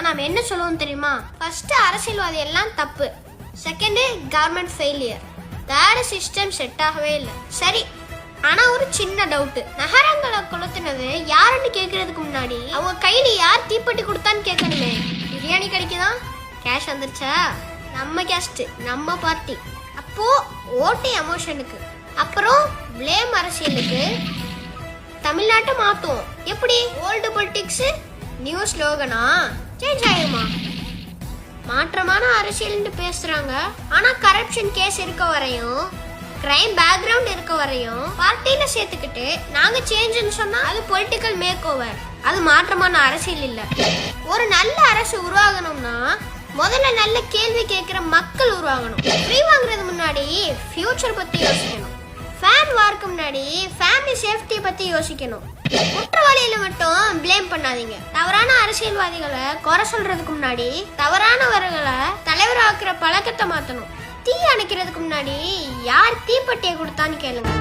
நாம என்ன சொல்லுவோம் தெரியுமா? ஃபர்ஸ்ட் அரசியல்வாதி எல்லாம் தப்பு, second government failure, third system set ஆகவே இல்லை. சரி, ஆனா ஒரு சின்ன டவுட், நகரங்களை கொளுத்துனது யாருன்னு கேக்குறதுக்கு முன்னாடி அவங்க கையில யார் தீப்பெட்டி கொடுத்தான்னு கேட்கணுமே. பிரியாணி கிடைக்குதா, கேஷ் வந்துருச்சா, நம்ம கேஸ்ட் நம்ம பார்ட்டி, அப்போ ஓட்டு எமோஷனுக்கு, அப்புறம் பிளேம் அரசியலுக்கு. தமிழ்நாட்டை மாத்துவோம் எப்படி? ஓல்டு பொலிட்டிக்ஸ் நியூ ஸ்லோகனா சேஞ்ச் ஆயிருமா? மாற்றமான அரசியல்னு பேசுறாங்க, ஆனா கரப்ஷன் கேஸ் இருக்க வரையும், கிரைம் பேக்ரவுண்ட் இருக்க வரையும் பார்ட்டியில சேர்த்துக்கிட்டு நாங்க சேஞ்சுன்னு சொன்னா அது பொலிட்டிக்கல் மேக் ஓவர், அது மாற்றமான அரசியல் இல்ல. ஒரு நல்ல அரசு உருவாகணும்னா முதல்ல நல்ல கேள்வி கேட்கிற மக்கள் உருவாகணும். ஃப்ரீ வாங்குறது முன்னாடி ஃபியூச்சர் பத்தி யோசிக்கணும், ஃபேன் வார்க்கு முன்னாடி ஃபேமிலி சேஃப்டி பத்தி யோசிக்கணும். குற்றவாளியில மட்டும் பிளேம் பண்ணாதீங்க. தவறான அரசியல்வாதிகளை குறை சொல்றதுக்கு முன்னாடி தவறானவர்களை தலைவராக்குற பழக்கத்தை மாத்தணும். தீ அணைக்கிறதுக்கு முன்னாடி யார் தீப்பெட்டியை கொடுத்தான்னு கேளுங்க.